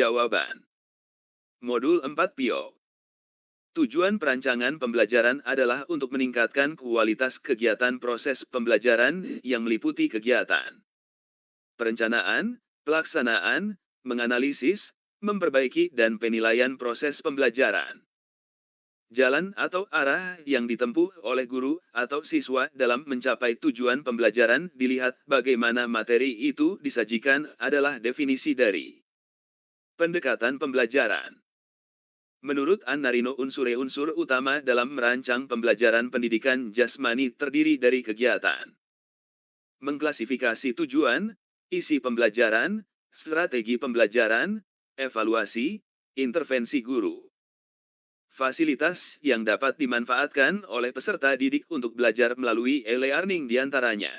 jawaban. Modul 4 PIO. Tujuan perancangan pembelajaran adalah untuk meningkatkan kualitas kegiatan proses pembelajaran yang meliputi kegiatan perencanaan, pelaksanaan, menganalisis, memperbaiki dan penilaian proses pembelajaran. Jalan atau arah yang ditempuh oleh guru atau siswa dalam mencapai tujuan pembelajaran dilihat bagaimana materi itu disajikan adalah definisi dari pendekatan pembelajaran. Menurut Annarino unsur utama dalam merancang pembelajaran pendidikan jasmani terdiri dari kegiatan mengklasifikasi tujuan, isi pembelajaran, strategi pembelajaran, evaluasi, intervensi guru. Fasilitas yang dapat dimanfaatkan oleh peserta didik untuk belajar melalui e-learning diantaranya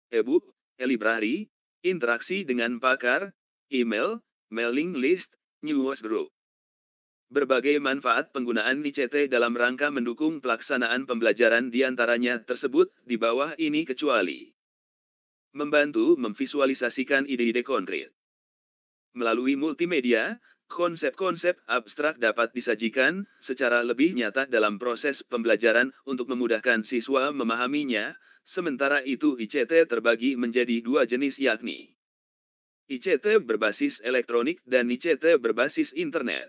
e-book, e-library, interaksi dengan pakar, email, mailing list, news group. Berbagai manfaat penggunaan ICT dalam rangka mendukung pelaksanaan pembelajaran diantaranya tersebut di bawah ini kecuali membantu memvisualisasikan ide-ide konkret. Melalui multimedia, konsep-konsep abstrak dapat disajikan secara lebih nyata dalam proses pembelajaran untuk memudahkan siswa memahaminya, sementara itu ICT terbagi menjadi dua jenis yakni ICT berbasis elektronik dan ICT berbasis internet.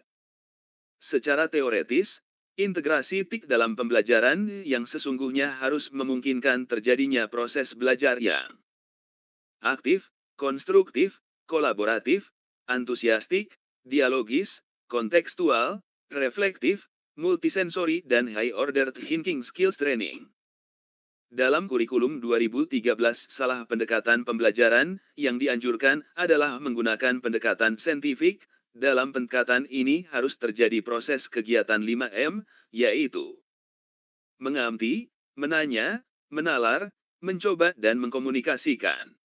Secara teoretis, integrasi TIK dalam pembelajaran yang sesungguhnya harus memungkinkan terjadinya proses belajar yang aktif, konstruktif, kolaboratif, antusiastik, dialogis, kontekstual, reflektif, multisensori dan high order thinking skills training. Dalam kurikulum 2013 salah pendekatan pembelajaran yang dianjurkan adalah menggunakan pendekatan saintifik. Dalam pendekatan ini harus terjadi proses kegiatan 5M, yaitu mengamati, menanya, menalar, mencoba dan mengkomunikasikan.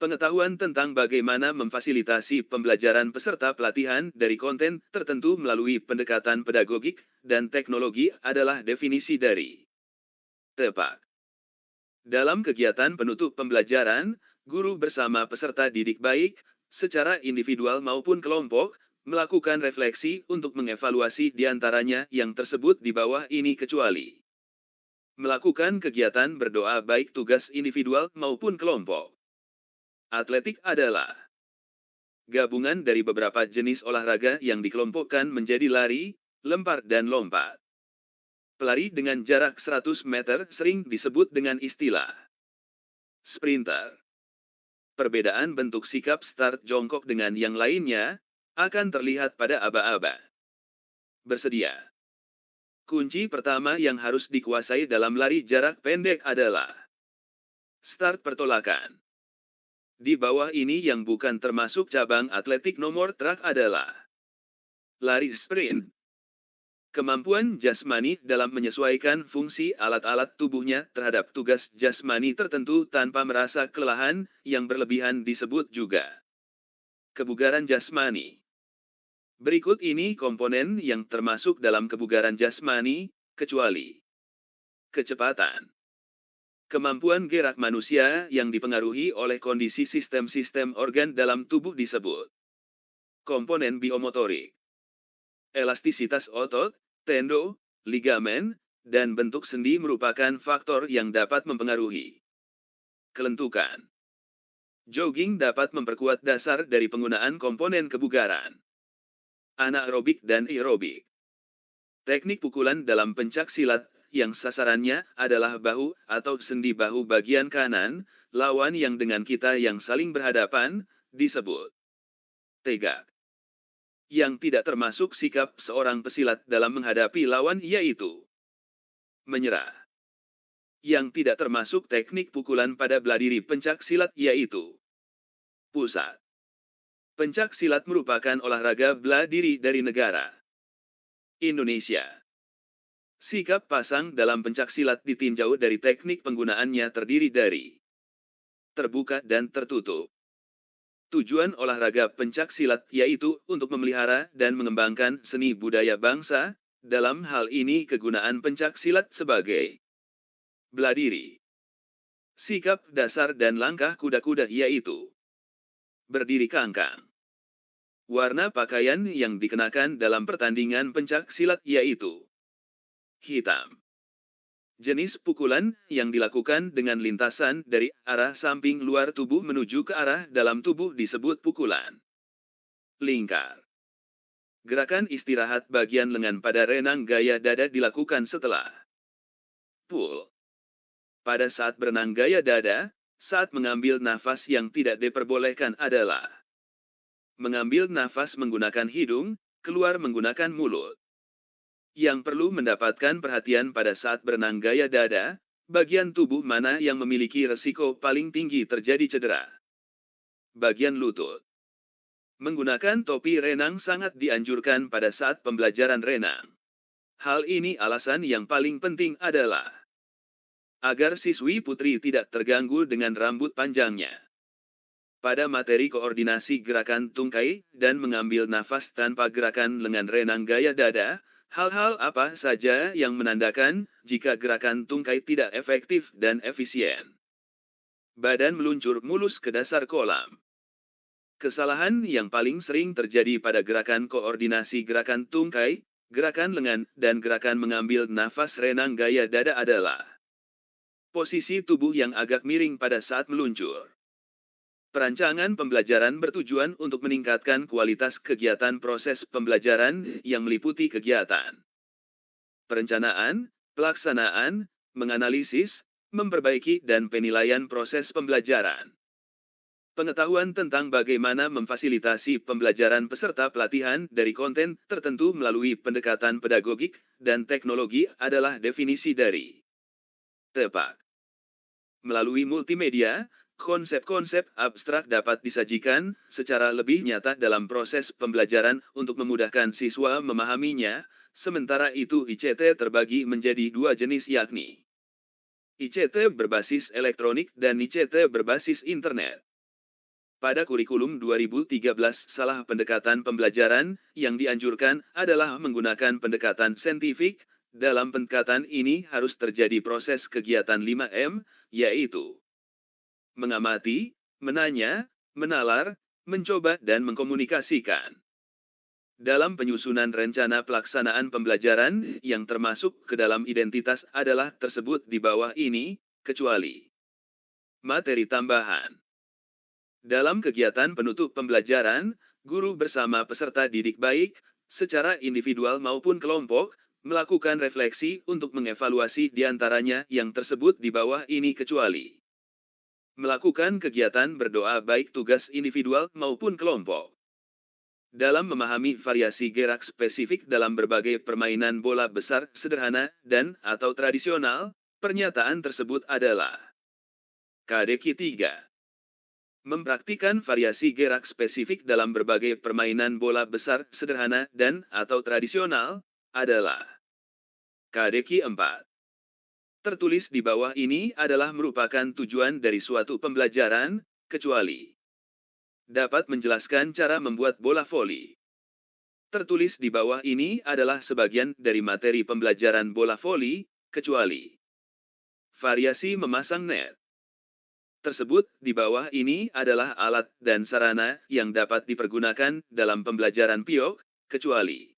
Pengetahuan tentang bagaimana memfasilitasi pembelajaran peserta pelatihan dari konten tertentu melalui pendekatan pedagogik dan teknologi adalah definisi dari TEPAK. Dalam kegiatan penutup pembelajaran, guru bersama peserta didik baik, secara individual maupun kelompok, melakukan refleksi untuk mengevaluasi diantaranya yang tersebut di bawah ini kecuali melakukan kegiatan berdoa baik tugas individual maupun kelompok. Atletik adalah gabungan dari beberapa jenis olahraga yang dikelompokkan menjadi lari, lempar dan lompat. Pelari dengan jarak 100 meter sering disebut dengan istilah sprinter. Perbedaan bentuk sikap start jongkok dengan yang lainnya akan terlihat pada aba-aba. Bersedia. Kunci pertama yang harus dikuasai dalam lari jarak pendek adalah start pertolakan. Di bawah ini yang bukan termasuk cabang atletik nomor track adalah lari sprint. Kemampuan jasmani dalam menyesuaikan fungsi alat-alat tubuhnya terhadap tugas jasmani tertentu tanpa merasa kelelahan yang berlebihan disebut juga kebugaran jasmani. Berikut ini komponen yang termasuk dalam kebugaran jasmani, kecuali kecepatan. Kemampuan gerak manusia yang dipengaruhi oleh kondisi sistem-sistem organ dalam tubuh disebut komponen biomotorik. Elastisitas otot, tendo, ligamen, dan bentuk sendi merupakan faktor yang dapat mempengaruhi kelentukan. Jogging dapat memperkuat dasar dari penggunaan komponen kebugaran anaerobik dan aerobik. Teknik pukulan dalam pencak silat yang sasarannya adalah bahu atau sendi bahu bagian kanan, lawan yang dengan kita yang saling berhadapan, disebut tegak. Yang tidak termasuk sikap seorang pesilat dalam menghadapi lawan yaitu menyerah. Yang tidak termasuk teknik pukulan pada bela diri pencak silat yaitu pusat. Pencak silat merupakan olahraga bela diri dari negara Indonesia. Sikap pasang dalam pencak silat ditinjau dari teknik penggunaannya terdiri dari terbuka dan tertutup. Tujuan olahraga pencak silat yaitu untuk memelihara dan mengembangkan seni budaya bangsa, dalam hal ini kegunaan pencak silat sebagai bela diri. Sikap dasar dan langkah kuda-kuda yaitu berdiri kangkang, Warna pakaian yang dikenakan dalam pertandingan pencak silat yaitu hitam. Jenis pukulan yang dilakukan dengan lintasan dari arah samping luar tubuh menuju ke arah dalam tubuh disebut pukulan lingkar. Gerakan istirahat bagian lengan pada renang gaya dada dilakukan setelah pull. Pada saat berenang gaya dada, saat mengambil nafas yang tidak diperbolehkan adalah mengambil nafas menggunakan hidung, keluar menggunakan mulut. Yang perlu mendapatkan perhatian pada saat berenang gaya dada, bagian tubuh mana yang memiliki resiko paling tinggi terjadi cedera? Bagian lutut. Menggunakan topi renang sangat dianjurkan pada saat pembelajaran renang. Hal ini alasan yang paling penting adalah agar siswi putri tidak terganggu dengan rambut panjangnya. Pada materi koordinasi gerakan tungkai dan mengambil nafas tanpa gerakan lengan renang gaya dada, hal-hal apa saja yang menandakan jika gerakan tungkai tidak efektif dan efisien? Badan meluncur mulus ke dasar kolam. Kesalahan yang paling sering terjadi pada gerakan koordinasi gerakan tungkai, gerakan lengan, dan gerakan mengambil nafas renang gaya dada adalah posisi tubuh yang agak miring pada saat meluncur. Perancangan pembelajaran bertujuan untuk meningkatkan kualitas kegiatan proses pembelajaran yang meliputi kegiatan perencanaan, pelaksanaan, menganalisis, memperbaiki dan penilaian proses pembelajaran. Pengetahuan tentang bagaimana memfasilitasi pembelajaran peserta pelatihan dari konten tertentu melalui pendekatan pedagogik dan teknologi adalah definisi dari TEPAK. Melalui multimedia, konsep-konsep abstrak dapat disajikan secara lebih nyata dalam proses pembelajaran untuk memudahkan siswa memahaminya, sementara itu ICT terbagi menjadi dua jenis yakni ICT berbasis elektronik dan ICT berbasis internet. Pada kurikulum 2013 salah pendekatan pembelajaran yang dianjurkan adalah menggunakan pendekatan saintifik. Dalam pendekatan ini harus terjadi proses kegiatan 5M, yaitu mengamati, menanya, menalar, mencoba dan mengkomunikasikan. Dalam penyusunan rencana pelaksanaan pembelajaran yang termasuk ke dalam identitas adalah tersebut di bawah ini, kecuali materi tambahan. Dalam kegiatan penutup pembelajaran, guru bersama peserta didik baik, secara individual maupun kelompok, melakukan refleksi untuk mengevaluasi di antaranya yang tersebut di bawah ini kecuali melakukan kegiatan berdoa baik tugas individual maupun kelompok. Dalam memahami variasi gerak spesifik dalam berbagai permainan bola besar sederhana dan atau tradisional, pernyataan tersebut adalah KDK 3. Mempraktikkan variasi gerak spesifik dalam berbagai permainan bola besar sederhana dan atau tradisional adalah KDK 4. Tertulis di bawah ini adalah merupakan tujuan dari suatu pembelajaran, kecuali dapat menjelaskan cara membuat bola voli. Tertulis di bawah ini adalah sebagian dari materi pembelajaran bola voli, kecuali variasi memasang net. Tersebut di bawah ini adalah alat dan sarana yang dapat dipergunakan dalam pembelajaran piok, kecuali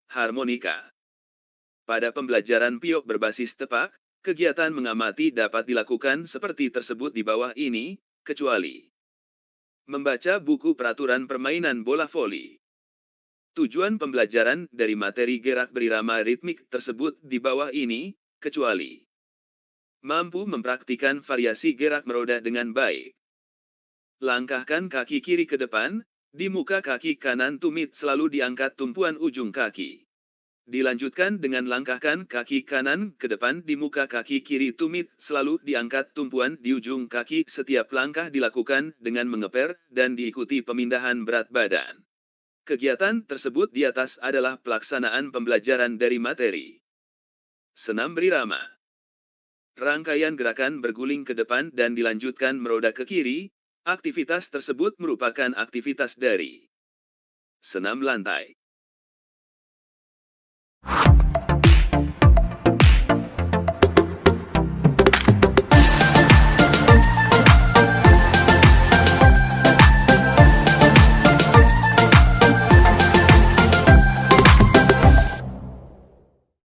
harmonika. Pada pembelajaran piok berbasis tepak, kegiatan mengamati dapat dilakukan seperti tersebut di bawah ini, kecuali membaca buku peraturan permainan bola voli. Tujuan pembelajaran dari materi gerak berirama ritmik tersebut di bawah ini, kecuali mampu mempraktikkan variasi gerak meroda dengan baik. Langkahkan kaki kiri ke depan, di muka kaki kanan tumit selalu diangkat tumpuan ujung kaki. Dilanjutkan dengan langkahkan kaki kanan ke depan di muka kaki kiri tumit selalu diangkat tumpuan di ujung kaki. Setiap langkah dilakukan dengan mengeper dan diikuti pemindahan berat badan. Kegiatan tersebut di atas adalah pelaksanaan pembelajaran dari materi senam berirama. Rangkaian gerakan berguling ke depan dan dilanjutkan meroda ke kiri. Aktivitas tersebut merupakan aktivitas dari senam lantai.